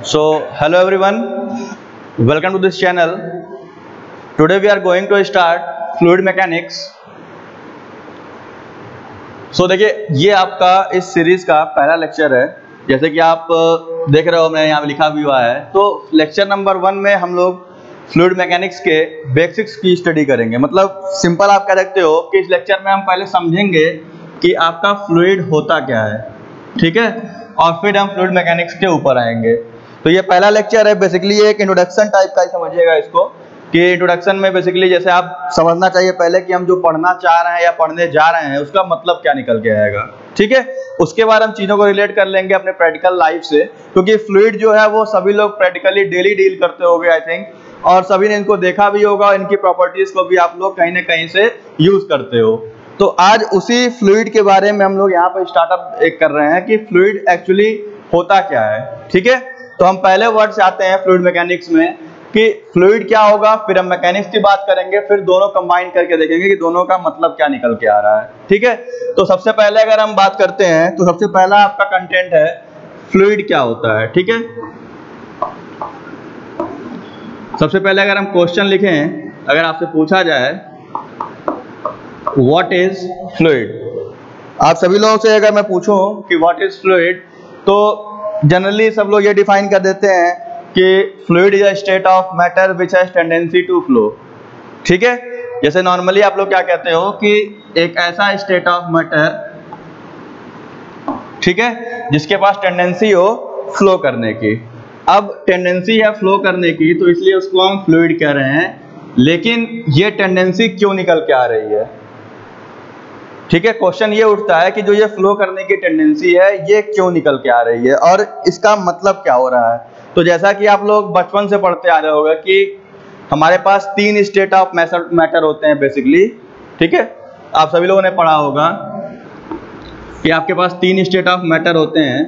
So, hello everyone, welcome to this channel. Today we are going to start fluid mechanics. So देखिए, ये आपका इस series का पहला लेक्चर है। जैसे कि आप देख रहे हो, मैंने यहाँ पे लिखा भी हुआ है। तो लेक्चर नंबर 1 में हम लोग फ्लूइड मैकेनिक्स के बेसिक्स की स्टडी करेंगे। मतलब सिंपल आप कह सकते हो कि इस लेक्चर में हम पहले समझेंगे कि आपका फ्लूइड होता क्या है, ठीक है, और फिर हम फ्लूइड मैकेनिक्स के ऊपर आएंगे। तो ये पहला लेक्चर है, बेसिकली एक इंट्रोडक्शन टाइप का ही समझिएगा इसको, कि इंट्रोडक्शन में बेसिकली जैसे आप समझना चाहिए पहले कि हम जो पढ़ना चाह रहे हैं या पढ़ने जा रहे हैं उसका मतलब क्या निकल के आएगा, ठीक है। उसके बाद हम चीज़ों को रिलेट कर लेंगे अपने प्रैक्टिकल लाइफ से, क्योंकि फ्लूइड जो है वो सभी लोग प्रैक्टिकली डेली डील करते होंगे आई थिंक, और सभी ने इनको देखा भी होगा, इनकी प्रॉपर्टीज को भी आप लोग कहीं ना कहीं से यूज करते हो। तो आज उसी फ्लूइड के बारे में हम लोग यहाँ पर स्टार्टअप एक कर रहे हैं कि फ्लूइड एक्चुअली होता क्या है, ठीक है। तो हम पहले वर्ड से आते हैं फ्लूइड मैकेनिक्स में कि फ्लूइड क्या होगा, फिर हम मैकेनिक्स की बात करेंगे, फिर दोनों कंबाइन करके देखेंगे कि दोनों का मतलब क्या निकल के आ रहा है, ठीक है। तो सबसे पहले अगर हम बात करते हैं तो सबसे पहला आपका कंटेंट है फ्लूइड क्या होता है, ठीक है। सबसे पहले अगर हम क्वेश्चन लिखें, अगर आपसे पूछा जाए व्हाट इज फ्लूइड, आप सभी लोगों से अगर मैं पूछूं कि व्हाट इज फ्लूइड, तो जनरली सब लोग ये डिफाइन कर देते हैं कि fluid is a state of matter which has tendency to flow, ठीक है। जैसे नॉर्मली आप लोग क्या कहते हो कि एक ऐसा स्टेट ऑफ मैटर, ठीक है, जिसके पास टेंडेंसी हो फ्लो करने की। अब टेंडेंसी है फ्लो करने की, तो इसलिए उसको हम फ्लूइड कह रहे हैं। लेकिन ये टेंडेंसी क्यों निकल के आ रही है, ठीक है। क्वेश्चन ये उठता है कि जो ये फ्लो करने की टेंडेंसी है ये क्यों निकल के आ रही है और इसका मतलब क्या हो रहा है। तो जैसा कि आप लोग बचपन से पढ़ते आ रहे होंगे कि हमारे पास 3 स्टेट ऑफ मैटर होते हैं बेसिकली, ठीक है। आप सभी लोगों ने पढ़ा होगा कि आपके पास 3 स्टेट ऑफ मैटर होते हैं।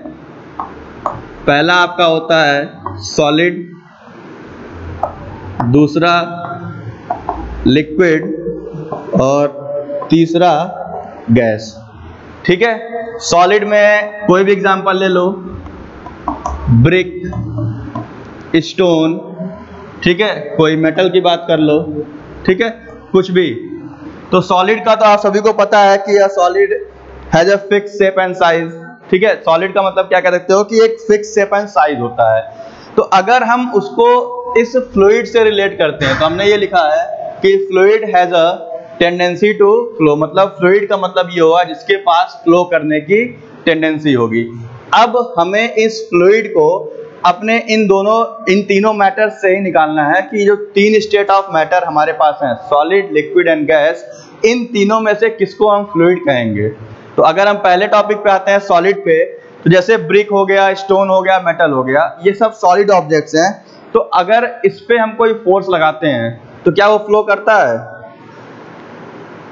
पहला आपका होता है सॉलिड, दूसरा लिक्विड और तीसरा गैस, ठीक है। सॉलिड में कोई भी एग्जांपल ले लो, ब्रिक, स्टोन, ठीक है, कोई मेटल की बात कर लो, ठीक है, कुछ भी। तो सॉलिड का तो आप सभी को पता है कि यह solid has a fix shape and size, ठीक है। सॉलिड का मतलब क्या कह सकते हो कि एक फिक्स शेप एंड साइज होता है। तो अगर हम उसको इस फ्लूइड से रिलेट करते हैं तो हमने ये लिखा है कि fluid has a tendency to flow, मतलब फ्लूइड का मतलब ये होगा जिसके पास फ्लो करने की टेंडेंसी होगी। अब हमें इस फ्लूइड को अपने इन तीनों मैटर से ही निकालना है कि जो 3 स्टेट ऑफ मैटर हमारे पास हैं, सॉलिड, लिक्विड एंड गैस, इन तीनों में से किसको हम फ्लूइड कहेंगे। तो अगर हम पहले टॉपिक पे आते हैं सॉलिड पे, तो जैसे ब्रिक हो गया, स्टोन हो गया, मेटल हो गया, ये सब सॉलिड ऑब्जेक्ट्स हैं। तो अगर इस पे हम कोई फोर्स लगाते हैं तो क्या वो फ्लो करता है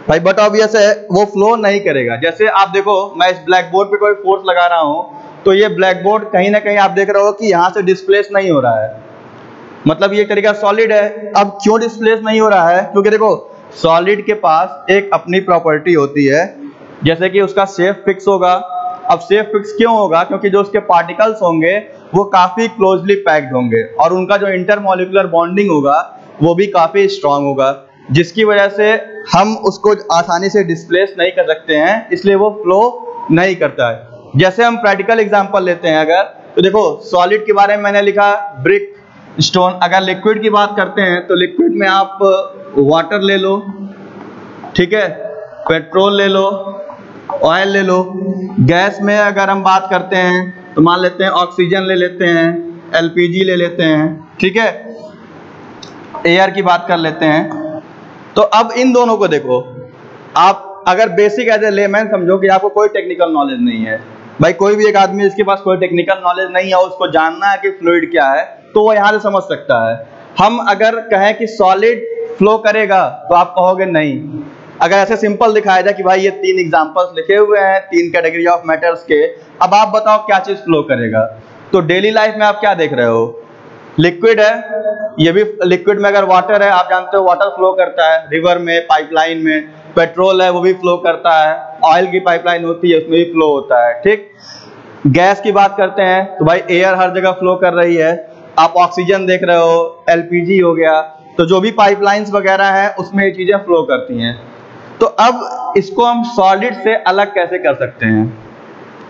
भाई? बट ऑब्वियस है वो फ्लो नहीं करेगा। जैसे आप देखो, मैं इस ब्लैक बोर्ड पे कोई फोर्स लगा रहा हूं तो ये ब्लैक बोर्ड कहीं ना कहीं आप देख रहे हो कि यहां से डिस्प्लेस नहीं हो रहा है, मतलब ये तरीका सॉलिड है। अब क्यों डिस्प्लेस नहीं हो रहा है? क्योंकि देखो सॉलिड के पास एक अपनी प्रॉपर्टी होती है, जैसे कि उसका शेप फिक्स होगा। अब शेप फिक्स क्यों होगा? क्योंकि जो उसके पार्टिकल्स होंगे वो काफी क्लोजली पैक्ड होंगे और उनका जो इंटरमॉलिक्यूलर बॉन्डिंग होगा वो भी काफी स्ट्रांग होगा, जिसकी वजह से हम उसको आसानी से डिस्प्लेस नहीं कर सकते हैं, इसलिए वो फ्लो नहीं करता है। जैसे हम प्रैक्टिकल एग्जांपल लेते हैं अगर, तो देखो सॉलिड के बारे में मैंने लिखा ब्रिक, स्टोन। अगर लिक्विड की बात करते हैं तो लिक्विड में आप वाटर ले लो, ठीक है, पेट्रोल ले लो, ऑयल ले लो। गैस में अगर हम बात करते हैं तो मान लेते हैं ऑक्सीजन ले लेते हैं, एलपीजी ले लेते हैं, ठीक है, एयर की बात कर लेते हैं। तो अब इन दोनों को देखो, आप अगर बेसिक एज ए लेमैन समझो कि आपको कोई टेक्निकल नॉलेज नहीं है भाई, कोई भी एक आदमी जिसके पास कोई टेक्निकल नॉलेज नहीं है, उसको जानना है कि फ्लूइड क्या है, तो वो यहाँ से समझ सकता है। हम अगर कहें कि सॉलिड फ्लो करेगा तो आप कहोगे नहीं। अगर ऐसे सिंपल दिखाया जाए कि भाई ये 3 एग्जांपल्स लिखे हुए हैं 3 कैटेगरी ऑफ मैटर्स के, अब आप बताओ क्या चीज फ्लो करेगा। तो डेली लाइफ में आप क्या देख रहे हो, लिक्विड है, ये भी लिक्विड में अगर वाटर है, आप जानते हो वाटर फ्लो करता है रिवर में, पाइपलाइन में। पेट्रोल है वो भी फ्लो करता है, ऑयल की पाइपलाइन होती है उसमें भी फ्लो होता है, ठीक। गैस की बात करते हैं तो भाई एयर हर जगह फ्लो कर रही है, आप ऑक्सीजन देख रहे हो, एलपीजी हो गया, तो जो भी पाइपलाइंस वगैरह हैं उसमें ये चीजें फ्लो करती हैं। तो अब इसको हम सॉलिड से अलग कैसे कर सकते हैं?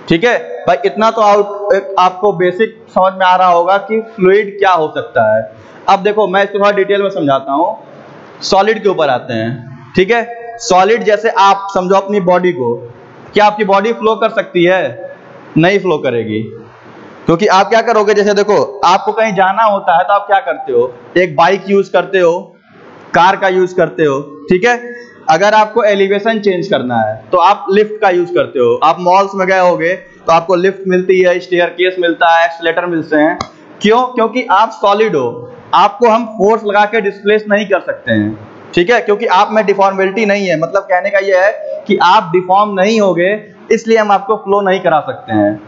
ठीक है भाई, इतना तो आपको बेसिक समझ में आ रहा होगा कि फ्लूइड क्या हो सकता है। अब देखो मैं इसको थोड़ा डिटेल में समझाता हूँ। सॉलिड के ऊपर आते हैं। ठीक है, सॉलिड जैसे आप समझो अपनी बॉडी को, क्या आपकी बॉडी फ्लो कर सकती है? नहीं फ्लो करेगी, क्योंकि आप क्या करोगे, जैसे देखो आपको कहीं जाना होता है तो आप क्या करते हो, एक बाइक यूज करते हो, कार का यूज करते हो। ठीक है, अगर आपको एलिवेशन चेंज करना है तो आप लिफ्ट का यूज करते हो। आप मॉल्स में गए होगे तो आपको लिफ्ट मिलती है, स्टेयरकेस मिलता है, एक्सीलेटर मिलते हैं। क्यों? क्योंकि आप सॉलिड हो, आपको हम फोर्स लगा के डिस्प्लेस नहीं कर सकते हैं। ठीक है, क्योंकि आप में डिफॉर्मेबिलिटी नहीं है, मतलब कहने का यह है कि आप डिफॉर्म नहीं होगे, इसलिए हम आपको फ्लो नहीं करा सकते हैं।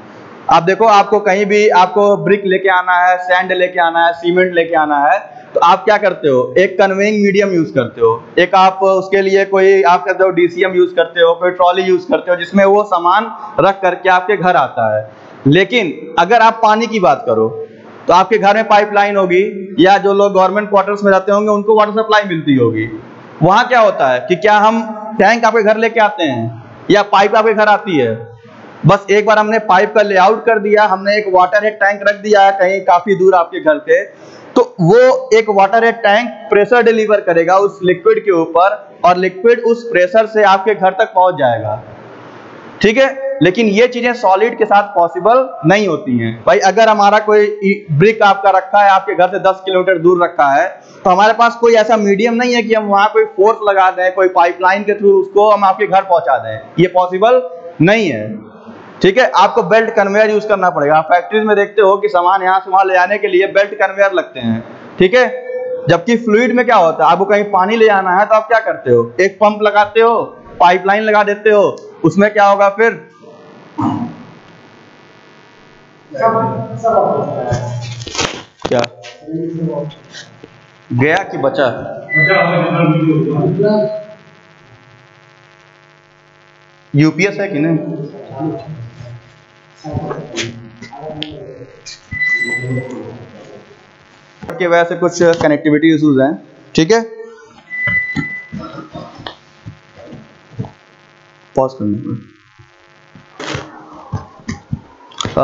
आप देखो, आपको कहीं भी आपको ब्रिक लेके आना है, सैंड लेके आना है, सीमेंट लेके आना है, तो आप क्या करते हो, एक कन्वेइंग मीडियम यूज करते हो, एक आप उसके लिए कोई आप कहते हो डीसीएम यूज करते हो, कोई ट्रॉली यूज करते हो, जिसमें वो सामान रख करके आपके घर आता है। लेकिन अगर आप पानी की बात करो तो आपके घर में पाइपलाइन होगी, या जो लोग गवर्नमेंट क्वार्टर्स में रहते होंगे उनको वाटर सप्लाई मिलती होगी। वहां क्या होता है कि क्या हम टैंक आपके घर लेके आते हैं या पाइप आपके घर आती है? बस एक बार हमने पाइप का लेआउट कर दिया, हमने एक वाटर हेड टैंक रख दिया है कहीं काफी दूर आपके घर के, तो वो एक water head tank pressure deliver करेगा उस लिक्विड के ऊपर, और लिक्विड उस प्रेशर से आपके घर तक पहुंच जाएगा। ठीक है, लेकिन ये चीजें सॉलिड के साथ पॉसिबल नहीं होती हैं। भाई अगर हमारा कोई ब्रिक आपका रखा है, आपके घर से 10 किलोमीटर दूर रखा है, तो हमारे पास कोई ऐसा मीडियम नहीं है कि हम वहां कोई फोर्स लगा दें, कोई पाइपलाइन के थ्रू उसको हम आपके घर पहुंचा दें, ये पॉसिबल नहीं है। ठीक है, आपको बेल्ट कन्वेयर यूज करना पड़ेगा। फैक्ट्रीज में देखते हो कि सामान यहाँ से वहां ले जाने के लिए बेल्ट कन्वेयर लगते हैं। ठीक है, जबकि फ्लूइड में क्या होता है, आपको कहीं पानी ले जाना है तो आप क्या करते हो, एक पंप लगाते हो, पाइपलाइन लगा देते हो, उसमें क्या होगा फिर क्या गया कि बचा? यूपीएस है कि नहीं? की वजह से कुछ कनेक्टिविटी इश्यूज हैं। ठीक है, पॉज करना,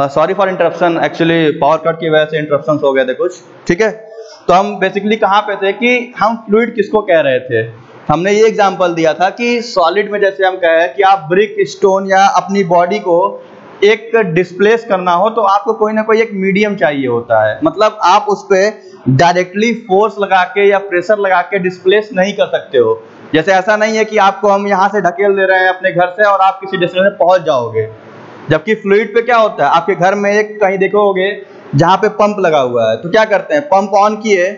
sorry for interruption, actually power cut की वजह से इंटरप्शन हो गए थे कुछ। ठीक है, तो हम बेसिकली कहाँ पे थे कि हम फ्लूइड किसको कह रहे थे। हमने ये एग्जांपल दिया था कि सॉलिड में जैसे हम कहे कि आप ब्रिक, स्टोन या अपनी बॉडी को एक डिस्प्लेस करना हो तो आपको कोई ना कोई एक मीडियम चाहिए होता है, मतलब आप उस पर डायरेक्टली फोर्स लगा के या प्रेशर लगा के डिस्प्लेस नहीं कर सकते हो। जैसे ऐसा नहीं है कि आपको हम यहाँ से ढकेल दे रहे हैं अपने घर से और आप किसी डेस्टिनेशन पहुंच जाओगे। जबकि फ्लूइड पे क्या होता है, आपके घर में एक कहीं देखोगे जहाँ पे पंप लगा हुआ है, तो क्या करते हैं, पंप ऑन किए,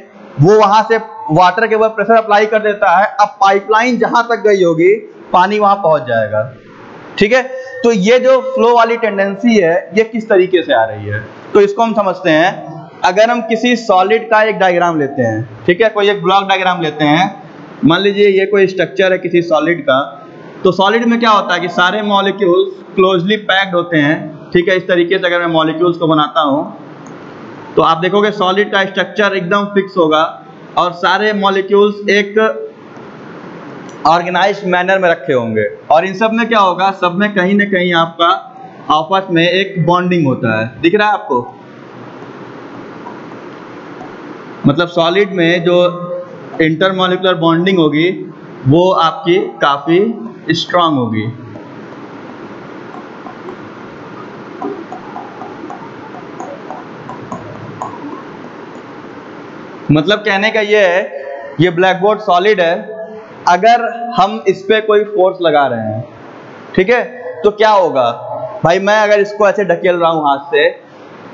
वो वहां से वाटर के ऊपर प्रेशर अप्लाई कर देता है, अब पाइपलाइन जहां तक गई होगी पानी वहां पहुंच जाएगा। ठीक है, तो ये जो फ्लो वाली टेंडेंसी है ये किस तरीके से आ रही है, तो इसको हम समझते हैं। अगर हम किसी सॉलिड का एक डायग्राम लेते हैं, ठीक है, कोई एक ब्लॉक डायग्राम लेते हैं, मान लीजिए ये कोई स्ट्रक्चर है किसी सॉलिड का, तो सॉलिड में क्या होता है कि सारे मॉलिक्यूल्स क्लोजली पैक्ड होते हैं। ठीक है, इस तरीके से अगर मैं मॉलिक्यूल्स को बनाता हूं तो आप देखोगे सॉलिड का स्ट्रक्चर एकदम फिक्स होगा और सारे मॉलिक्यूल्स एक ऑर्गेनाइज्ड मैनर में रखे होंगे, और इन सब में क्या होगा, सब में कहीं ना कहीं आपका आपस में एक बॉन्डिंग होता है। दिख रहा है आपको, मतलब सॉलिड में जो इंटरमॉलिक्यूलर बॉन्डिंग होगी वो आपकी काफी स्ट्रांग होगी। मतलब कहने का ये है, ये ब्लैक बोर्ड सॉलिड है, अगर हम इस पे कोई फोर्स लगा रहे हैं, ठीक है, तो क्या होगा भाई, मैं अगर इसको ऐसे ढकेल रहा हूं हाथ से,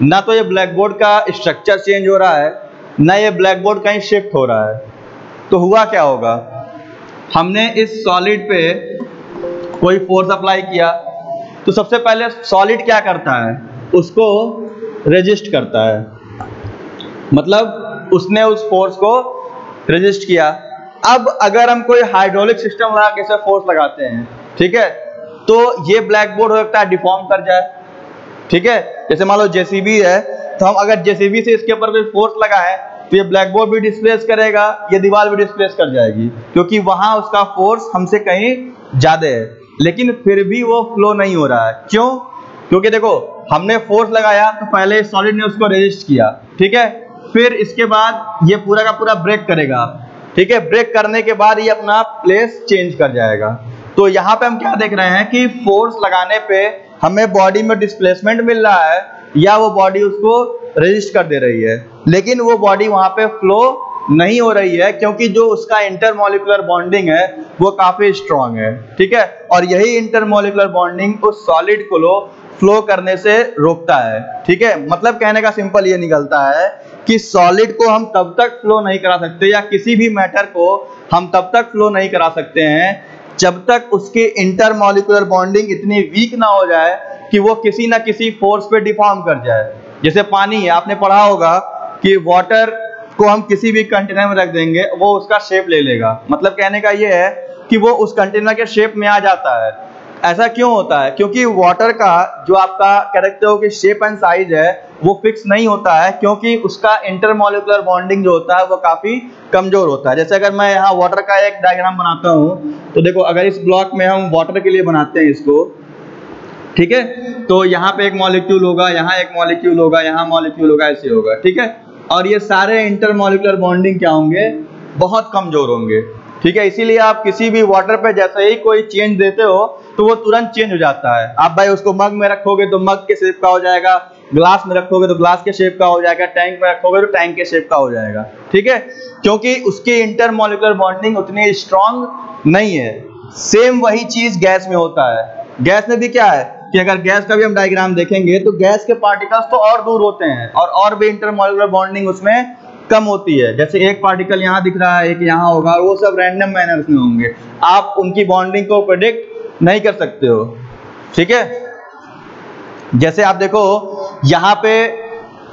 ना तो ये ब्लैक बोर्ड का स्ट्रक्चर चेंज हो रहा है, ना ये ब्लैक बोर्ड कहीं शिफ्ट हो रहा है, तो हुआ क्या होगा, हमने इस सॉलिड पे कोई फोर्स अप्लाई किया, तो सबसे पहले सॉलिड क्या करता है, उसको रेजिस्ट करता है, मतलब उसने उस फोर्स को रेजिस्ट किया। अब अगर हम कोई हाइड्रोलिक सिस्टम लगा के फोर्स लगाते हैं, ठीक है, तो ये ब्लैक बोर्ड हो सकता है डिफॉर्म कर जाए, ठीक है। जैसे मान लो जेसीबी है, तो हम अगर जेसीबी से इसके ऊपर कोई फोर्स लगाए तो ये ब्लैक बोर्ड भी डिस्प्लेस करेगा, ये दीवार भी डिस्प्लेस कर जाएगी, क्योंकि वहां उसका फोर्स हमसे कहीं ज्यादा है, लेकिन फिर भी वो फ्लो नहीं हो रहा है। क्यों? क्योंकि देखो हमने फोर्स लगाया तो पहले सॉलिड ने उसको रेजिस्ट किया, ठीक है, फिर इसके बाद ये पूरा का पूरा ब्रेक करेगा, ठीक है, ब्रेक करने के बाद ये अपना प्लेस चेंज कर जाएगा। तो यहाँ पे हम क्या देख रहे हैं कि फोर्स लगाने पे हमें बॉडी में डिस्प्लेसमेंट मिल रहा है या वो बॉडी उसको रेजिस्ट कर दे रही है, लेकिन वो बॉडी वहां पे फ्लो नहीं हो रही है, क्योंकि जो उसका इंटरमॉलिक्यूलर बॉन्डिंग है वो काफी स्ट्रांग है, ठीक है। और यही इंटरमॉलिक्यूलर बॉन्डिंग उस सॉलिड को फ्लो करने से रोकता है, ठीक है। मतलब कहने का सिंपल ये निकलता है कि सॉलिड को हम तब तक फ्लो नहीं करा सकते या किसी भी मैटर को हम तब तक फ्लो नहीं करा सकते हैं जब तक उसकी इंटरमॉलिक्यूलर बॉन्डिंग इतनी वीक ना हो जाए कि वो किसी ना किसी फोर्स पे डिफॉर्म कर जाए। जैसे पानी है, आपने पढ़ा होगा कि वाटर को हम किसी भी कंटेनर में रख देंगे वो उसका शेप ले लेगा। मतलब कहने का ये है कि वो उस कंटेनर के शेप में आ जाता है। ऐसा क्यों होता है? क्योंकि वाटर का जो आपका कहते हो कि शेप एंड साइज है वो फिक्स नहीं होता है, क्योंकि उसका इंटरमॉलिक्यूलर बॉन्डिंग जो होता है वो काफी कमजोर होता है। जैसे अगर मैं यहाँ वाटर का एक डायग्राम बनाता हूँ तो देखो, अगर इस ब्लॉक में हम वाटर के लिए बनाते हैं इसको, ठीक है, तो यहाँ पे एक मॉलिक्यूल होगा, यहाँ एक मॉलिक्यूल होगा, यहाँ मॉलिक्यूल होगा, ऐसे होगा, ठीक है। और ये सारे इंटरमॉलिक्यूलर बॉन्डिंग क्या होंगे? बहुत कमजोर होंगे, ठीक है। इसीलिए आप किसी भी वाटर पे जैसे ही कोई चेंज देते हो तो वो तुरंत चेंज हो जाता है। आप भाई उसको मग में रखोगे तो मग के शेप का हो जाएगा, ग्लास में रखोगे तो ग्लास के शेप का हो जाएगा, टैंक में रखोगे तो टैंक के शेप का हो जाएगा, ठीक है, क्योंकि उसकी इंटरमॉलिक्यूलर बॉन्डिंग उतनी स्ट्रांग नहीं है। सेम वही चीज गैस में होता है। गैस में भी क्या है कि अगर गैस का भी हम डायग्राम देखेंगे तो गैस के पार्टिकल्स तो और दूर होते हैं और भी इंटरमॉलिक्यूलर बॉन्डिंग उसमें कम होती है। जैसे एक पार्टिकल यहाँ दिख रहा है, एक यहाँ होगा, वो सब रैंडम मैनर्स में होंगे, आप उनकी बॉन्डिंग को प्रेडिक्ट नहीं कर सकते हो, ठीक है। जैसे आप देखो यहाँ पे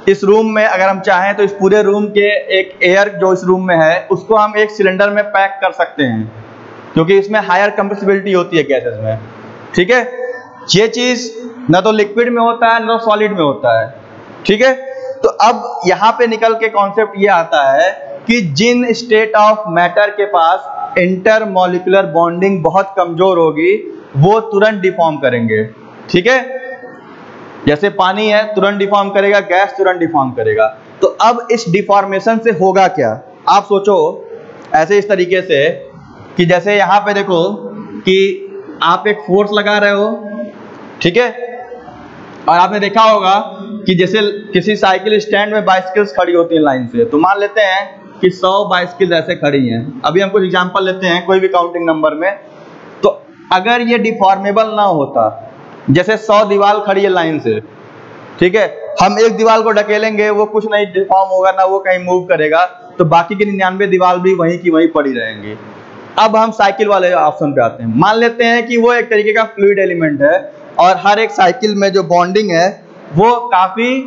इस रूम में अगर हम चाहें तो इस पूरे रूम के एक एयर जो इस रूम में है उसको हम एक सिलेंडर में पैक कर सकते हैं, क्योंकि इसमें हायर कंप्रेसिबिलिटी होती है गैसेस में, ठीक है। ये चीज ना तो लिक्विड में होता है ना तो सॉलिड में होता है, ठीक है। तो अब यहाँ पे निकल के कॉन्सेप्ट ये आता है कि जिन स्टेट ऑफ मैटर के पास इंटरमॉलिक्यूलर बॉन्डिंग बहुत कमजोर होगी वो तुरंत डिफॉर्म करेंगे, ठीक है। जैसे पानी है तुरंत डिफॉर्म करेगा, गैस तुरंत डिफॉर्म करेगा। तो अब इस डिफॉर्मेशन से होगा क्या? आप सोचो ऐसे इस तरीके से कि जैसे यहाँ पे देखो कि आप एक फोर्स लगा रहे हो, ठीक है, और आपने देखा होगा कि जैसे किसी साइकिल स्टैंड में बाइसिकल्स खड़ी होती हैं लाइन से, तो मान लेते हैं कि 100 बाइसिकल ऐसे खड़ी हैं। अभी हम कुछ एग्जांपल लेते हैं कोई भी काउंटिंग नंबर में। तो अगर ये डिफॉर्मेबल ना होता, जैसे 100 दीवार खड़ी है लाइन से, ठीक है, हम एक दीवार को ढकेलेंगे वो कुछ नहीं डिफॉर्म होगा, ना वो कहीं मूव करेगा, तो बाकी की 99 दीवार भी वहीं की वहीं पड़ी रहेंगी। अब हम साइकिल वाले ऑप्शन पे आते हैं। मान लेते हैं कि वो एक तरीके का फ्लूइड एलिमेंट है और हर एक साइकिल में जो बॉन्डिंग है वो काफी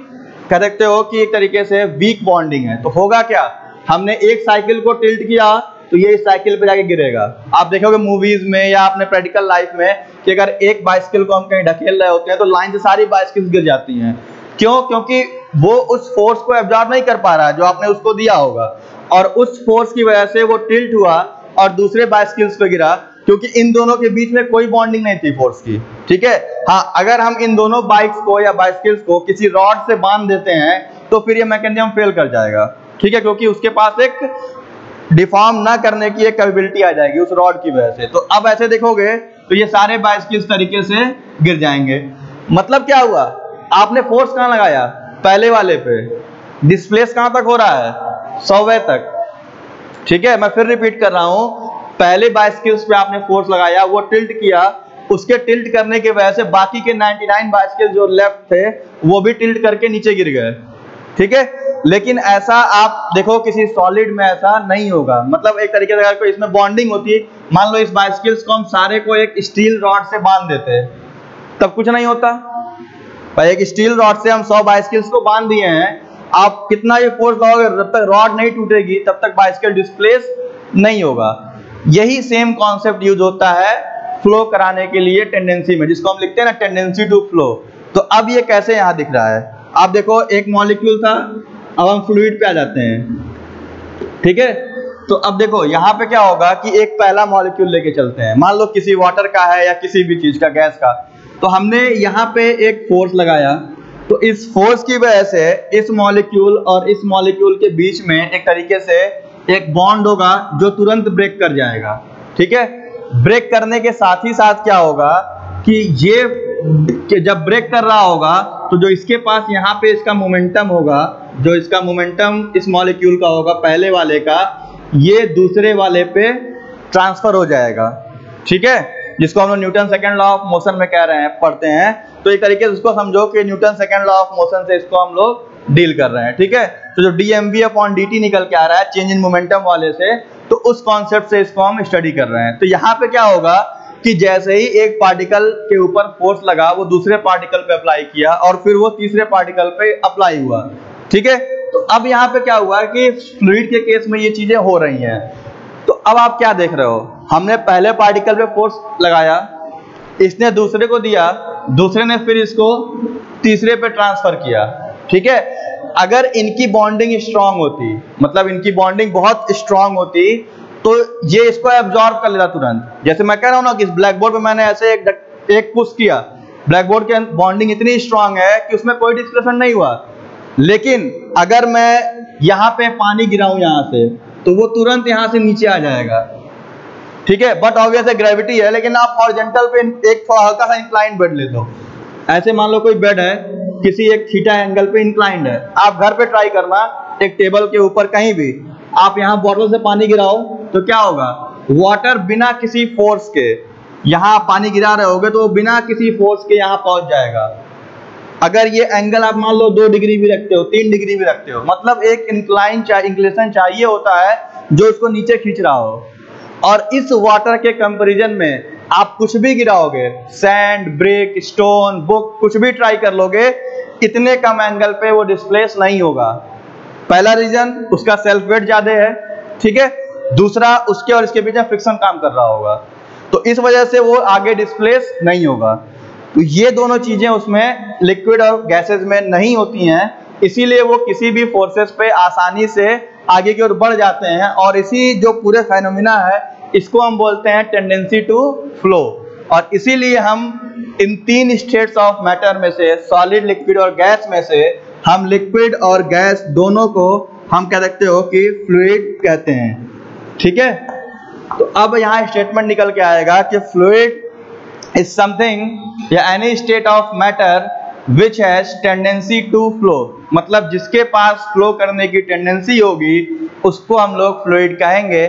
कह सकते हो कि एक तरीके से वीक बॉन्डिंग है। तो होगा क्या? हमने एक साइकिल को टिल्ट किया तो ये इस साइकिल पे जाके गिरेगा। आप देखोगे मूवीज में या अपने प्रैक्टिकल लाइफ में कि अगर एक बाइसिकल को हम कहीं ढकेल रहे होते हैं तो लाइन से सारी बाइसिकल गिर जाती हैं। क्यों? क्योंकि वो उस फोर्स को एब्जॉर्ब नहीं कर पा रहा है जो आपने उसको दिया होगा, और उस फोर्स की वजह से वो टिल्ट हुआ और दूसरे बाइसिकल्स पे गिरा, क्योंकि इन दोनों के बीच में कोई बॉन्डिंग नहीं थी फोर्स की, ठीक है। हाँ, अगर हम इन दोनों बाइक्स को या बाइसिकल्स को किसी रॉड से बांध देते हैं तो फिर ये मैकेनिज्म फेल कर जाएगा, ठीक है, क्योंकि उसके पास एक डिफॉर्म ना करने की एक कैपेबिलिटी आ जाएगी उस रॉड की वजह से। तो अब ऐसे देखोगे तो ये सारे बाइसिकल इस तरीके से गिर जाएंगे। मतलब क्या हुआ? आपने फोर्स कहाँ लगाया? पहले वाले पे। डिस्प्लेस कहाँ तक हो रहा है? 100वें तक, ठीक है। मैं फिर रिपीट कर रहा हूं, पहले बाइसिकल्स पे आपने फोर्स लगाया, वो टिल्ट किया, उसके टिल्ट करने की वजह से बाकी के 99 बाइसिकल जो लेफ्ट थे वो भी टिल्ट करके नीचे गिर गए, ठीक है। लेकिन ऐसा आप देखो किसी सॉलिड में ऐसा नहीं होगा। मतलब एक तरीके से अगर कोई इसमें बॉन्डिंग होती, मान लो इस बाइसिकल्स को हम सारे को एक स्टील रॉड से बांध देते तब कुछ नहीं होता। भाई एक स्टील रॉड से हम 100 बाइसिकल्स को बांध दिए हैं, आप कितना ये फोर्स लगाओगे जब तक रॉड नहीं टूटेगी तब तक बाइसिकल डिस्प्लेस नहीं होगा। यही सेम कॉन्सेप्ट यूज होता है फ्लो कराने के लिए टेंडेंसी में, जिसको हम लिखते हैं ना टेंडेंसी टू फ्लो। तो अब ये कैसे यहाँ दिख रहा है, आप देखो एक मॉलिक्यूल था, अब हम फ्लूइड पे आ जाते हैं, ठीक है। तो अब देखो यहाँ पे क्या होगा कि एक पहला मॉलिक्यूल लेके चलते हैं, मान लो किसी वाटर का है या किसी भी चीज का, गैस का, तो हमने यहाँ पे एक फोर्स लगाया, तो इस फोर्स की वजह से इस मॉलिक्यूल और इस मॉलिक्यूल के बीच में एक तरीके से एक बॉन्ड होगा जो तुरंत ब्रेक कर जाएगा, ठीक है। ब्रेक करने के साथ ही साथ क्या होगा कि ये कि जब ब्रेक कर रहा होगा तो जो इसके पास यहाँ पे इसका मोमेंटम होगा, जो इसका मोमेंटम इस मॉलिक्यूल का होगा पहले वाले का, ये दूसरे वाले पे ट्रांसफर हो जाएगा, ठीक है, जिसको हम लोग Newton second law of motion में कह रहे हैं, पढ़ते हैं। तो एक तरीके से उसको समझो कि Newton second law of motion से इसको हम लोग डील कर रहे हैं, ठीक है। तो जो dmv/dt निकल के आ रहा है चेंज इन मोमेंटम वाले से, तो उस कॉन्सेप्ट से इसको हम स्टडी कर रहे हैं। तो यहाँ पे क्या होगा कि जैसे ही एक पार्टिकल के ऊपर फोर्स लगा, वो दूसरे पार्टिकल पे अप्लाई किया और फिर वो तीसरे पार्टिकल पे अप्लाई हुआ, ठीक है। तो अब यहाँ पे क्या हुआ कि फ्लूइड के केस में ये चीजें हो रही हैं। तो अब आप क्या देख रहे हो, हमने पहले पार्टिकल पे फोर्स लगाया, इसने दूसरे को दिया, दूसरे ने फिर इसको तीसरे पे ट्रांसफर किया, ठीक है। अगर इनकी बॉन्डिंग स्ट्रांग होती, मतलब इनकी बॉन्डिंग बहुत स्ट्रांग होती, तो ये इसको एब्जॉर्ब कर लेता तुरंत। जैसे मैं कह रहा हूं ना कि इस ब्लैक बोर्ड पे मैंने ऐसे एक पुश किया, ब्लैक बोर्ड की बॉन्डिंग इतनी स्ट्रांग है कि उसमें कोई डिस्प्लेसमेंट नहीं हुआ। लेकिन अगर मैं यहाँ पे पानी गिराऊं यहाँ से, तो वो तुरंत यहाँ से नीचे आ जाएगा, ठीक है। बट ऑब्वियस ग्रेविटी है, लेकिन आप हॉरिजॉन्टल पे एक हल्का सा इंक्लाइंड बेड ले लो, ऐसे मान लो कोई बेड है किसी एक थीटा एंगल पे इंक्लाइंड है, आप घर पे ट्राई करना, एक टेबल के ऊपर कहीं भी आप यहाँ बॉटल से पानी गिराओ तो क्या होगा, वाटर बिना किसी फोर्स के, यहाँ पानी गिरा रहे होगे तो बिना किसी फोर्स के यहाँ पहुंच जाएगा। अगर ये एंगल आप मान लो 2 डिग्री भी रखते हो, 3 डिग्री भी रखते हो, मतलब एक इंक्लिनेशन चाहिए होता है जो इसको नीचे खींच रहा हो। और इस वाटर के कंपैरिजन में आप कुछ भी गिराओगे, सैंड, ब्रिक, स्टोन, बुक, कुछ भी ट्राई कर लोगे, इतने कम एंगल पे वो डिस्प्लेस नहीं होगा। पहला रीजन उसका सेल्फ वेट ज्यादा है, ठीक है। दूसरा उसके और इसके बीच में फ्रिक्शन काम कर रहा होगा, तो इस वजह से वो आगे डिस्प्लेस नहीं होगा। तो ये दोनों चीजें उसमें लिक्विड और गैसेस में नहीं होती हैं, इसीलिए वो किसी भी फोर्सेस पे आसानी से आगे की ओर बढ़ जाते हैं। और इसी जो पूरे फेनोमेना है इसको हम बोलते हैं टेंडेंसी टू फ्लो। और इसीलिए हम इन 3 स्टेट्स ऑफ मैटर में से, सॉलिड, लिक्विड और गैस में से, हम लिक्विड और गैस दोनों को हम कह सकते हो कि फ्लूइड कहते हैं, ठीक है। तो अब यहाँ स्टेटमेंट निकल के आएगा कि फ्लूइड इज समथिंग या any state of matter which has tendency to flow, मतलब जिसके पास फ्लो करने की टेंडेंसी होगी उसको हम लोग फ्लूइड कहेंगे।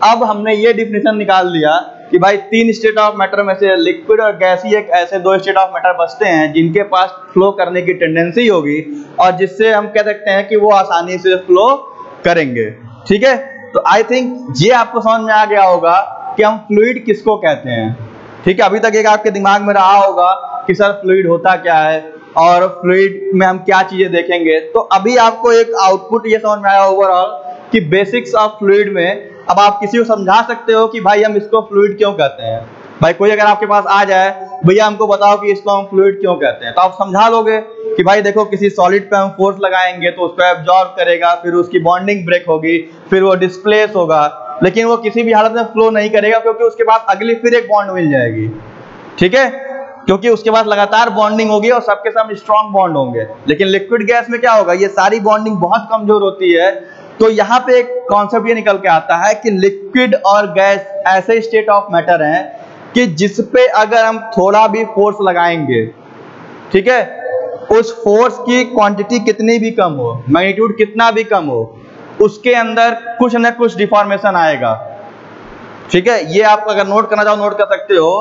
अब हमने ये डिफिनेशन निकाल लिया कि भाई 3 स्टेट ऑफ मैटर में से लिक्विड और गैस ही एक ऐसे 2 स्टेट ऑफ मैटर बचते हैं जिनके पास फ्लो करने की टेंडेंसी होगी और जिससे हम कह सकते हैं कि वो आसानी से फ्लो करेंगे, ठीक है। तो आई थिंक ये आपको समझ में आ गया होगा कि हम फ्लूइड किसको कहते हैं, ठीक है। अभी तक एक आपके दिमाग में रहा होगा कि सर फ्लूइड होता क्या है और फ्लूइड में हम क्या चीजें देखेंगे। तो अभी आपको एक आउटपुट ये समझ में आया ओवरऑल कि बेसिक्स ऑफ फ्लूइड में अब आप किसी को समझा सकते हो कि भाई हम इसको फ्लूइड क्यों कहते हैं। भाई कोई अगर आपके पास आ जाए, भैया हमको बताओ कि इसको हम फ्लूइड क्यों कहते हैं, तो आप समझा लोगे कि भाई देखो किसी सॉलिड पे हम फोर्स लगाएंगे तो उसको एब्जॉर्ब करेगा, फिर उसकी बॉन्डिंग ब्रेक होगी, फिर वो डिस्प्लेस होगा, लेकिन वो किसी भी हालत में फ्लो नहीं करेगा क्योंकि उसके बाद अगली फिर एक बॉन्ड मिल जाएगी, ठीक है, क्योंकि उसके बाद लगातार बॉन्डिंग होगी और सबके सब स्ट्रॉन्ग बॉन्ड होंगे। लेकिन लिक्विड गैस में क्या होगा, ये सारी बॉन्डिंग बहुत कमजोर होती है। तो यहाँ पे एक कॉन्सेप्ट ये निकल के आता है कि लिक्विड और गैस ऐसे स्टेट ऑफ मैटर हैं कि जिस पे अगर हम थोड़ा भी फोर्स लगाएंगे, ठीक है, उस फोर्स की क्वांटिटी कितनी भी कम हो, मैग्नीट्यूड कितना भी कम हो, उसके अंदर कुछ न कुछ डिफॉर्मेशन आएगा, ठीक है। ये आप अगर नोट करना चाहो नोट कर सकते हो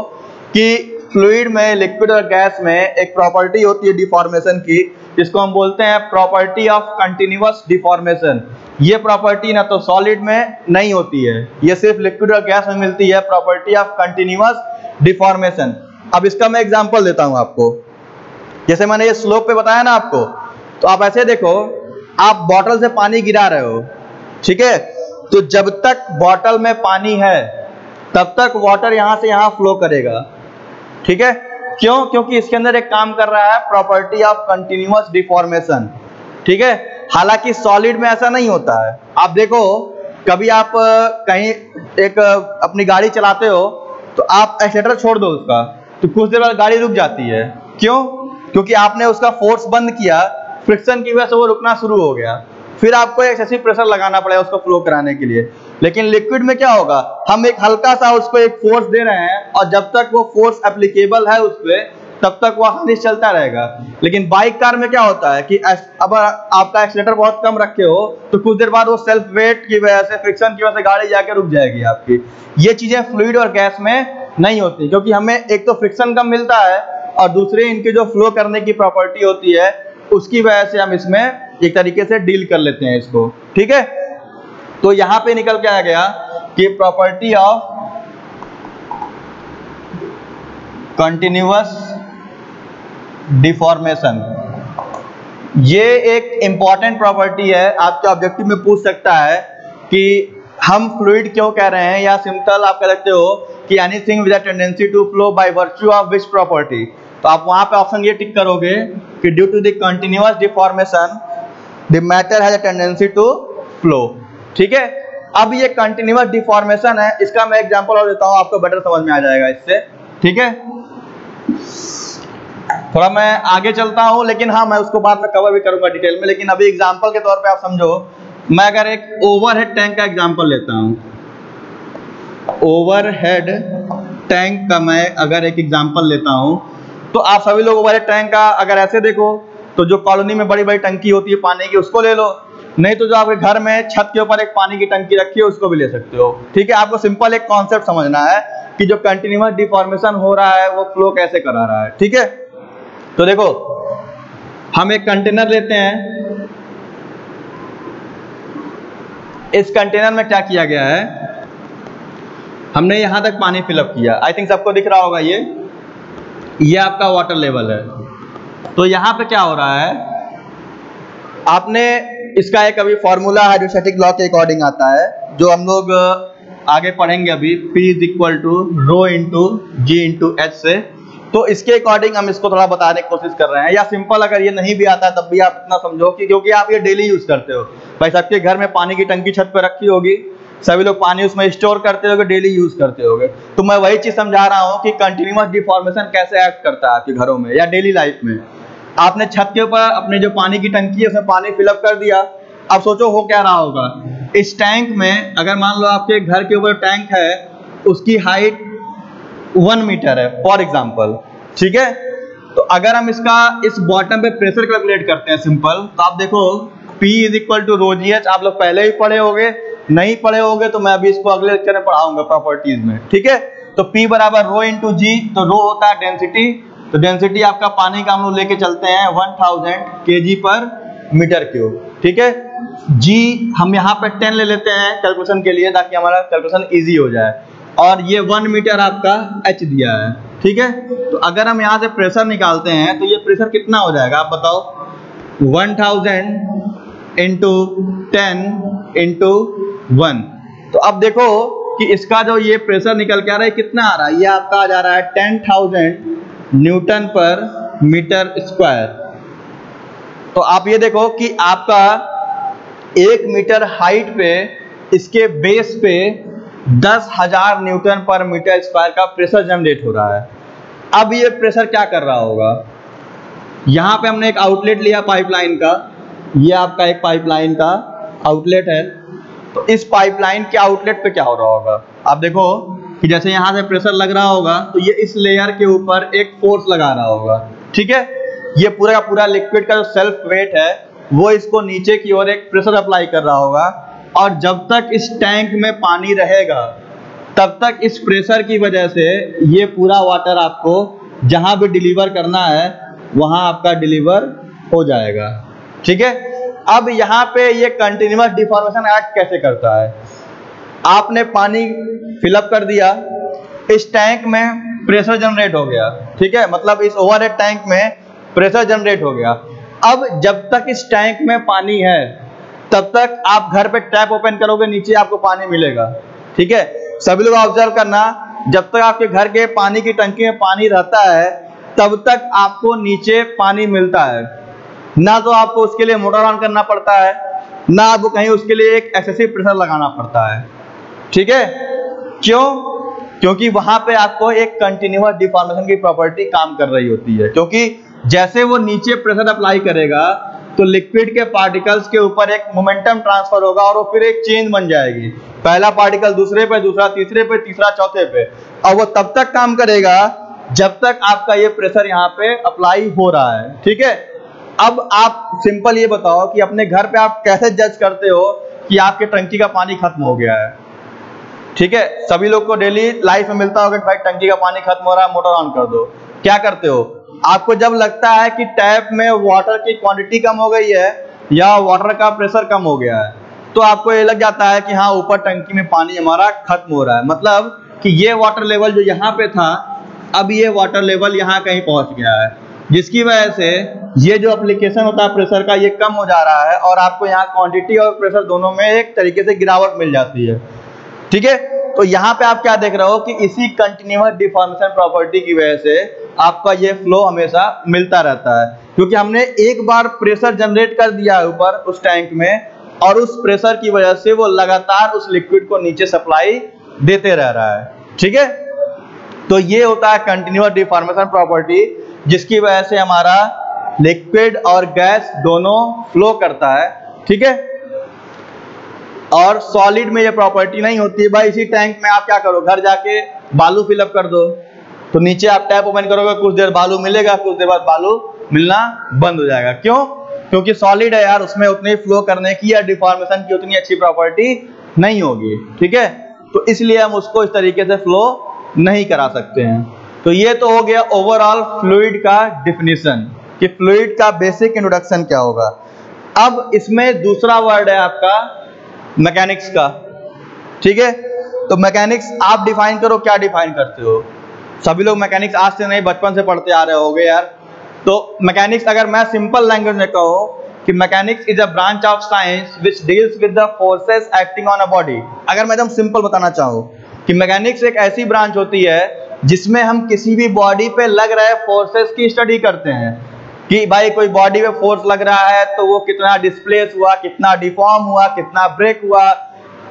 कि फ्लूइड में, लिक्विड और गैस में एक प्रॉपर्टी होती है डिफॉर्मेशन की, जिसको हम बोलते हैं प्रॉपर्टी ऑफ कंटिन्यूअस डिफॉर्मेशन। ये प्रॉपर्टी ना तो सॉलिड में नहीं होती है, ये सिर्फ लिक्विड और गैस में मिलती है, प्रॉपर्टी ऑफ कंटिन्यूअस डिफॉर्मेशन। अब इसका मैं एग्जांपल देता हूं आपको। जैसे मैंने ये स्लोप पे बताया ना आपको, तो आप ऐसे देखो, आप बॉटल से पानी गिरा रहे हो, ठीक है, तो जब तक बॉटल में पानी है तब तक वाटर यहां से यहां फ्लो करेगा, ठीक है। क्यों? क्योंकि इसके अंदर एक काम कर रहा है प्रॉपर्टी ऑफ कंटिन्यूअस डिफॉर्मेशन, ठीक है। हालांकि सॉलिड में ऐसा नहीं होता है। आप देखो, कभी आप कहीं एक अपनी गाड़ी चलाते हो तो आप एक्सीलरेटर छोड़ दो उसका, तो कुछ देर बाद गाड़ी रुक जाती है। क्यों? क्योंकि आपने उसका फोर्स बंद किया, फ्रिक्शन की वजह से वो रुकना शुरू हो गया, फिर आपको एक्सेसिव प्रेशर लगाना पड़ेगा उसको फ्लो कराने के लिए। लेकिन लिक्विड में क्या होगा, हम एक हल्का सा उसको एक फोर्स दे रहे हैं और जब तक वो फोर्स एप्लीकेबल है उस पर तब तक वो हमेशा चलता रहेगा। लेकिन बाइक कार में क्या होता है कि अब आपका एक्सीलरेटर बहुत कम रखे हो तो कुछ देर बाद वो सेल्फ वेट की वजह से, फ्रिक्शन की वजह से गाड़ी जाके रुक जाएगी आपकी। ये चीजें फ्लूइड और गैस में नहीं होती, क्योंकि हमें एक तो फ्रिक्शन कम मिलता है और दूसरे इनकी जो फ्लो करने की प्रॉपर्टी होती है उसकी वजह से हम इसमें एक तरीके से डील कर लेते हैं इसको, ठीक है। तो यहां पे निकल के आ गया कि प्रॉपर्टी ऑफ कंटिन्यूअस डिफॉर्मेशन, ये एक इंपॉर्टेंट प्रॉपर्टी है। आपके ऑब्जेक्टिव में पूछ सकता है कि हम फ्लूइड क्यों कह रहे हैं, या सिंपल आप कह सकते हो कि anything with a tendency to flow by virtue of which property. तो आप वहां पे ऑप्शन ये टिक करोगे कि due to the continuous deformation the matter has a tendency to flow, ठीक है। अब ये कंटिन्यूअस डिफॉर्मेशन है, इसका मैं एग्जांपल और देता हूं, आपको बेटर समझ में आ जाएगा इससे, ठीक है। थोड़ा मैं आगे चलता हूं, लेकिन हाँ मैं उसको बाद में कवर भी करूंगा डिटेल में, लेकिन अभी एग्जांपल के तौर पे आप समझो। मैं अगर एक ओवरहेड टैंक का एग्जांपल लेता हूं, ओवरहेड टैंक का मैं अगर एक एग्जांपल लेता हूं, तो आप सभी लोग ओवरहेड टैंक का अगर ऐसे देखो तो जो कॉलोनी में बड़ी बड़ी टंकी होती है पानी की उसको ले लो, नहीं तो जो आपके घर में छत के ऊपर एक पानी की टंकी रखी है उसको भी ले सकते हो, ठीक है। आपको सिंपल एक कॉन्सेप्ट समझना है कि जो कंटिन्यूअस डिफॉर्मेशन हो रहा है वो फ्लो कैसे करा रहा है, ठीक है। तो देखो, हम एक कंटेनर लेते हैं, इस कंटेनर में क्या किया गया है, हमने यहां तक पानी फिलअप किया। आई थिंक सबको दिख रहा होगा, ये आपका वाटर लेवल है। तो यहां पे क्या हो रहा है, आपने इसका एक अभी फॉर्मूला हाइड्रोस्टैटिक लॉ के अकॉर्डिंग आता है जो हम लोग आगे पढ़ेंगे अभी, P is equal to rho into G into H से। तो इसके अकॉर्डिंग हम इसको थोड़ा बताने की कोशिश कर रहे हैं, या सिंपल अगर ये नहीं भी आता है तब भी आप इतना समझो कि क्योंकि आप ये डेली यूज करते हो, भाई सबके घर में पानी की टंकी छत पे रखी होगी, सभी लोग पानी उसमें स्टोर करते होगे, डेली यूज करते होगे। तो मैं वही चीज समझा रहा हूँ कि कंटिन्यूअस डिफॉर्मेशन कैसे एक्ट करता है आपके घरों में या डेली लाइफ में। आपने छत के ऊपर अपने जो पानी की टंकी है उसमें पानी फिलअप कर दिया, अब सोचो हो क्या रहा होगा। इस टैंक में अगर मान लो आपके घर के ऊपर टैंक है, उसकी हाइट 1 मीटर है फॉर एग्जाम्पल, ठीक है। तो अगर हम इसका इस बॉटम पे प्रेशर कैलकुलेट करते हैं सिंपल, तो आप देखो P is equal to rho G H, आप लोग पहले ही पढ़े होगे, नहीं पढ़े होगे तो मैं अभी इसको अगले लेक्चर में पढ़ाऊंगा प्रॉपर्टीज में, ठीक है। तो P बराबर रो इंटू जी, तो रो होता है डेंसिटी, तो डेंसिटी आपका पानी का हम लोग लेके चलते हैं 1000 kg पर मीटर क्यूब, ठीक है। G हम यहाँ पे 10 ले लेते हैं कैलकुलेशन के लिए ताकि हमारा कैलकुलेशन इजी हो जाए, और ये 1 मीटर आपका H दिया है, ठीक है। तो अगर हम यहाँ से प्रेशर निकालते हैं तो ये प्रेशर कितना हो जाएगा आप बताओ, 1000 इंटू 10 इंटू 1। तो अब देखो कि इसका जो ये प्रेशर निकल के आ रहा है कितना आ रहा है, ये आपका आ जा रहा है 10,000 न्यूटन पर मीटर स्क्वायर। तो आप ये देखो कि आपका 1 मीटर हाइट पे इसके बेस पे 10,000 न्यूटन पर मीटर स्क्वायर का प्रेशर जनरेट हो रहा है। अब ये प्रेशर क्या कर रहा होगा, यहाँ पे हमने एक आउटलेट लिया पाइपलाइन का, ये आपका एक पाइपलाइन का आउटलेट है। तो इस पाइपलाइन के आउटलेट पे क्या हो रहा होगा, आप देखो कि जैसे यहाँ से प्रेशर लग रहा होगा तो ये इस लेयर के ऊपर एक फोर्स लगा रहा होगा, ठीक है। ये पूरा का पूरा लिक्विड का जो सेल्फ वेट है वो इसको नीचे की ओर एक प्रेशर अप्लाई कर रहा होगा, और जब तक इस टैंक में पानी रहेगा तब तक इस प्रेशर की वजह से ये पूरा वाटर आपको जहां भी डिलीवर करना है वहां आपका डिलीवर हो जाएगा, ठीक है। अब यहाँ पे ये कंटिन्यूअस डिफॉर्मेशन एक्ट कैसे करता है, आपने पानी फिलअप कर दिया, इस टैंक में प्रेशर जनरेट हो गया, ठीक है, मतलब इस ओवरहेड टैंक में प्रेशर जनरेट हो गया। अब जब तक इस टैंक में पानी है तब तक आप घर पे टैप ओपन करोगे, नीचे आपको पानी मिलेगा, ठीक है। सभी लोग ऑब्जर्व करना, जब तक आपके घर के पानी की टंकी में पानी रहता है तब तक आपको नीचे पानी मिलता है, ना तो आपको उसके लिए मोटर ऑन करना पड़ता है, ना आपको कहीं उसके लिए एक एक्सेसिव प्रेशर लगाना पड़ता है। ठीक है, क्यों? क्योंकि वहां पे आपको एक कंटिन्यूअस डिफॉर्मेशन की प्रॉपर्टी काम कर रही होती है, क्योंकि जैसे वो नीचे प्रेशर अप्लाई करेगा तो लिक्विड के पार्टिकल्स के ऊपर एक मोमेंटम ट्रांसफर होगा और वो फिर एक चेन बन जाएगी, पहला पार्टिकल दूसरे पे, दूसरा तीसरे पे, तीसरा चौथे पे, और वो तब तक काम करेगा जब तक आपका ये प्रेशर यहाँ पे अप्लाई हो रहा है। ठीक है, अब आप सिंपल ये बताओ कि अपने घर पे आप कैसे जज करते हो कि आपके टंकी का पानी खत्म हो गया है। ठीक है, सभी लोग को डेली लाइफ में मिलता होगा कि भाई टंकी का पानी खत्म हो रहा है, मोटर ऑन कर दो। क्या करते हो? आपको जब लगता है कि टैप में वाटर की क्वांटिटी कम हो गई है या वाटर का प्रेशर कम हो गया है, तो आपको ये लग जाता है कि हाँ ऊपर टंकी में पानी हमारा खत्म हो रहा है, मतलब कि ये वाटर लेवल जो यहाँ पे था अब ये वाटर लेवल यहाँ कहीं पहुंच गया है, जिसकी वजह से ये जो एप्लीकेशन होता है प्रेशर का ये कम हो जा रहा है और आपको यहाँ क्वांटिटी और प्रेशर दोनों में एक तरीके से गिरावट मिल जाती है। ठीक है, तो यहाँ पे आप क्या देख रहे हो कि इसी कंटिन्यूअस डिफॉर्मेशन प्रॉपर्टी की वजह से आपका ये फ्लो हमेशा मिलता रहता है, क्योंकि हमने एक बार प्रेशर जनरेट कर दिया है ऊपर उस टैंक में और उस प्रेशर की वजह से वो लगातार उस लिक्विड को नीचे सप्लाई देते रह रहा है। ठीक है, तो ये होता है कंटिन्यूअस डिफॉर्मेशन प्रॉपर्टी, जिसकी वजह से हमारा लिक्विड और गैस दोनों फ्लो करता है। ठीक है, और सॉलिड में ये प्रॉपर्टी नहीं होती है। भाई इसी टैंक में आप क्या करो, घर जाके बालू फिलअप कर दो, तो नीचे आप टैप ओपन करोगे, कुछ देर बालू मिलेगा, कुछ देर बाद बालू मिलना बंद हो जाएगा। क्यों? क्योंकि सॉलिड है यार, उसमें उतनी फ्लो करने की या डिफॉर्मेशन की उतनी अच्छी प्रॉपर्टी नहीं होगी। ठीक है, तो इसलिए हम उसको इस तरीके से फ्लो नहीं करा सकते हैं। तो ये तो हो गया ओवरऑल फ्लूइड का डिफिनीशन कि फ्लूइड का बेसिक इंट्रोडक्शन क्या होगा। अब इसमें दूसरा वर्ड है आपका मैकेनिक्स का। ठीक है, तो मैकेनिक्स आप डिफाइन करो, क्या डिफाइन करते हो? सभी लोग मैकेनिक्स आज से नहीं बचपन से पढ़ते आ रहे होगे यार। तो मैकेनिक्स अगर मैं सिंपल लैंग्वेज में कहूँ कि mechanics is a branch of science which deals with the forces acting on a body, अगर मैं एकदम सिंपल बताना चाहूँ कि मैकेनिक्स एक ऐसी ब्रांच होती है जिसमें हम किसी भी बॉडी पे लग रहे फोर्सेस की स्टडी करते हैं कि भाई कोई बॉडी में फोर्स लग रहा है तो वो कितना डिस्प्लेस हुआ, कितना डिफॉर्म हुआ, कितना ब्रेक हुआ,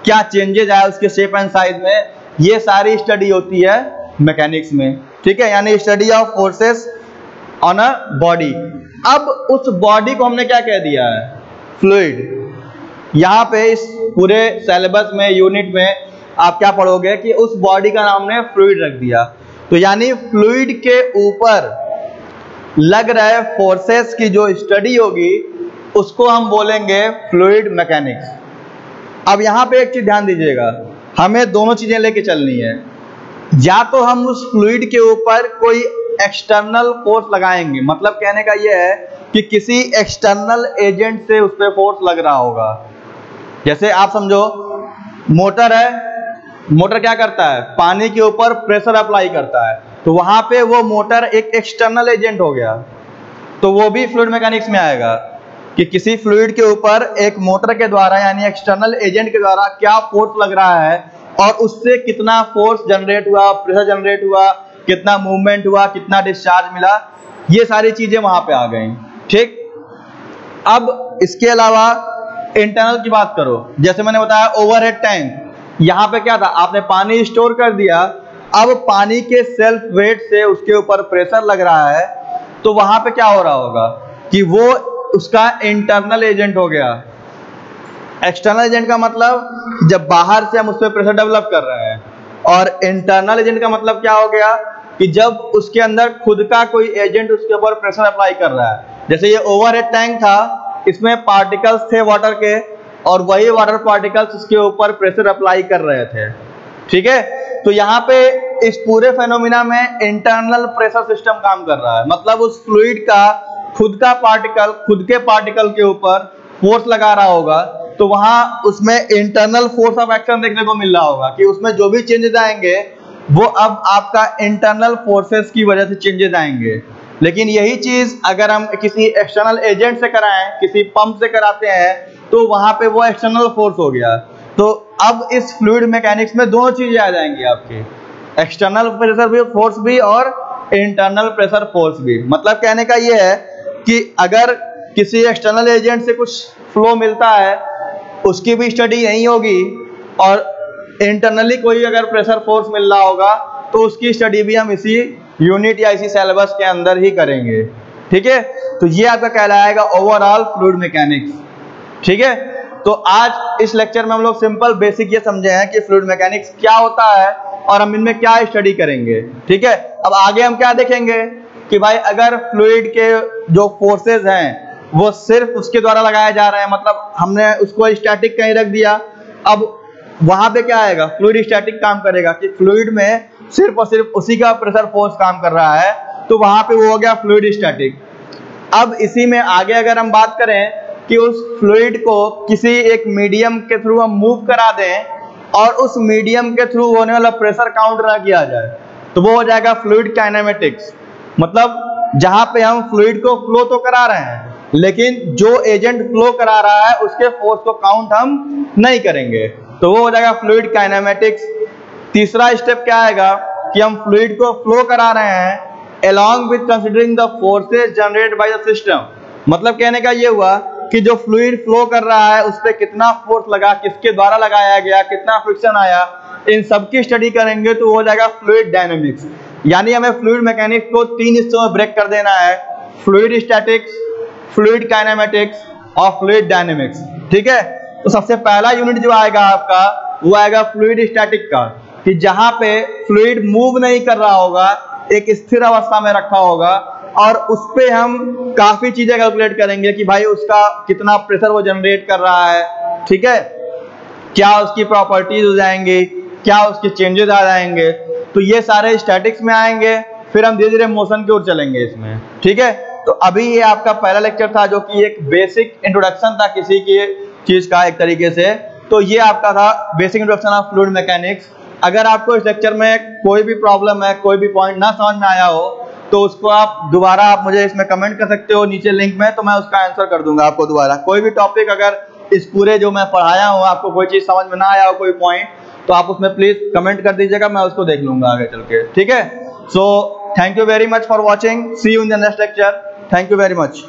क्या चेंजेज आया उसके शेप एंड साइज में, ये सारी स्टडी होती है मैकेनिक्स में। ठीक है, यानी study of forces on a body. अब उस बॉडी को हमने क्या कह दिया है? फ्लूइड। यहाँ पे इस पूरे सिलेबस में यूनिट में आप क्या पढ़ोगे कि उस बॉडी का नाम ने फ्लूइड रख दिया। तो यानी फ्लूइड के ऊपर लग रहे फोर्सेस की जो स्टडी होगी उसको हम बोलेंगे फ्लूइड मैकेनिक्स। अब यहाँ पे एक चीज ध्यान दीजिएगा, हमें दोनों चीजें लेके चलनी है। या तो हम उस फ्लूइड के ऊपर कोई एक्सटर्नल फोर्स लगाएंगे, मतलब कहने का यह है कि किसी एक्सटर्नल एजेंट से उस पर फोर्स लग रहा होगा। जैसे आप समझो मोटर है, मोटर क्या करता है? पानी के ऊपर प्रेशर अप्लाई करता है, तो वहां पे वो मोटर एक एक्सटर्नल एजेंट हो गया, तो वो भी फ्लूइड मैकेनिक्स में आएगा कि किसी फ्लूइड के ऊपर एक मोटर के द्वारा यानी एक्सटर्नल एजेंट के द्वारा क्या फोर्स लग रहा है और उससे कितना फोर्स जनरेट हुआ, प्रेशर जनरेट हुआ, कितना मूवमेंट हुआ, कितना डिस्चार्ज मिला, ये सारी चीजें वहां पे आ गई। ठीक, अब इसके अलावा इंटरनल की बात करो, जैसे मैंने बताया ओवरहेड टैंक, यहाँ पे क्या था? आपने पानी स्टोर कर दिया, अब पानी के सेल्फ वेट से उसके ऊपर प्रेशर लग रहा है, तो वहां पे क्या हो रहा होगा कि वो उसका इंटरनल एजेंट हो गया। एक्सटर्नल एजेंट का मतलब जब बाहर से हम उस पर प्रेशर डेवलप कर रहे हैं, और इंटरनल एजेंट का मतलब क्या हो गया कि जब उसके अंदर खुद का कोई एजेंट उसके ऊपर प्रेशर अप्लाई कर रहा है। जैसे ये ओवरहेड टैंक था, इसमें पार्टिकल्स थे वाटर के और वही वाटर पार्टिकल्स इसके ऊपर प्रेशर अप्लाई कर रहे थे। ठीक है, तो यहाँ पे इस पूरे फेनोमिना में इंटरनल प्रेशर सिस्टम काम कर रहा है, मतलब उस फ्लूइड का खुद का पार्टिकल खुद के पार्टिकल के ऊपर फोर्स लगा रहा होगा, तो वहां उसमें इंटरनल फोर्स ऑफ एक्शन देखने को मिल रहा होगा कि उसमें जो भी चेंजेस आएंगे वो अब आपका इंटरनल फोर्सेस की वजह से चेंजेस आएंगे। लेकिन यही चीज अगर हम किसी एक्सटर्नल एजेंट से कराएं, किसी पंप से कराते हैं, तो वहां पे वो एक्सटर्नल फोर्स हो गया। तो अब इस फ्लूइड मैकेनिक्स में दोनों चीजें आ जाएंगी आपकी, एक्सटर्नल प्रेशर भी, फोर्स भी, और इंटरनल प्रेशर फोर्स भी। मतलब कहने का ये है कि अगर किसी एक्सटर्नल एजेंट से कुछ फ्लो मिलता है उसकी भी स्टडी नहीं होगी, और इंटरनली कोई अगर प्रेशर फोर्स मिल रहा होगा तो उसकी स्टडी भी हम इसी यूनिट या इसी सिलेबस के अंदर ही करेंगे। ठीक है, तो ये आपका कहलाएगा ओवरऑल फ्लूइड मैकेनिक्स। ठीक है, तो आज इस लेक्चर में हम लोग सिंपल बेसिक ये समझे हैं कि फ्लूइड मैकेनिक्स क्या होता है और हम इनमें क्या स्टडी करेंगे। ठीक है, अब आगे हम क्या देखेंगे कि भाई अगर फ्लूइड के जो फोर्सेस हैं वो सिर्फ उसके द्वारा लगाए जा रहे हैं, मतलब हमने उसको स्टैटिक कहीं रख दिया, अब वहां पे क्या आएगा, फ्लूइड स्टैटिक काम करेगा कि फ्लूइड में सिर्फ और सिर्फ उसी का प्रेशर फोर्स काम कर रहा है, तो वहां पे वो हो गया फ्लूइड स्टैटिक। अब इसी में आगे अगर हम बात करें कि उस फ्लूइड को किसी एक मीडियम के थ्रू हम मूव करा दें और उस मीडियम के थ्रू होने वाला प्रेशर काउंट ना किया जाए, तो वो हो जाएगा फ्लूइड काइनेमेटिक्स। मतलब जहां पे हम फ्लूइड को फ्लो तो करा रहे हैं लेकिन जो एजेंट फ्लो करा रहा है उसके फोर्स को काउंट हम नहीं करेंगे, तो वो हो जाएगा फ्लूइड काइनेमेटिक्स। तीसरा स्टेप क्या आएगा कि हम फ्लूइड को फ्लो करा रहे हैं along with considering the forces generated by the system। मतलब कहने का ये हुआ कि जो फ्लूइड फ्लो कर रहा है उस पर कितना फोर्स लगा, किसके द्वारा लगाया गया, कितना फ्रिक्शन आया, इन सब की स्टडी करेंगे तो हो जाएगा फ्लूइड डायनेमिक्स। यानी हमें फ्लूइड मैकेनिक्स को 3 हिस्सों में ब्रेक कर देना है, फ्लूइड स्टैटिक्स, फ्लूइड काइनेमेटिक्स और फ्लूइड डायनेमिक्स। ठीक है, तो सबसे पहला यूनिट जो आएगा आपका वो आएगा फ्लूइड स्टैटिक का, कि जहां पे फ्लूइड मूव नहीं कर रहा होगा, एक स्थिर अवस्था में रखा होगा और उस पे हम काफी चीजें कैलकुलेट करेंगे कि भाई उसका कितना प्रेशर वो जनरेट कर रहा है। ठीक है, क्या उसकी प्रॉपर्टीज हो जाएंगी, क्या उसके चेंजेस आ जाएंगे, तो ये सारे स्टैटिक्स में आएंगे। फिर हम धीरे धीरे मोशन की ओर चलेंगे इसमें। ठीक है, तो अभी ये आपका पहला लेक्चर था जो कि एक बेसिक इंट्रोडक्शन था किसी की चीज का एक तरीके से, तो ये आपका था basic introduction of fluid mechanics. अगर आपको इस लेक्चर में कोई भी प्रॉब्लम है, कोई भी पॉइंट ना समझ में आया हो तो उसको आप दोबारा आप मुझे इसमें कमेंट कर सकते हो नीचे लिंक में, तो मैं उसका आंसर कर दूंगा आपको दोबारा। कोई भी टॉपिक अगर इस पूरे जो मैं पढ़ाया हूँ आपको कोई चीज समझ में ना आया हो, कोई पॉइंट, तो आप उसमें प्लीज कमेंट कर दीजिएगा, मैं उसको देख लूंगा आगे चल के। ठीक है, so thank you very much for watching, see you in the next lecture, thank you very much.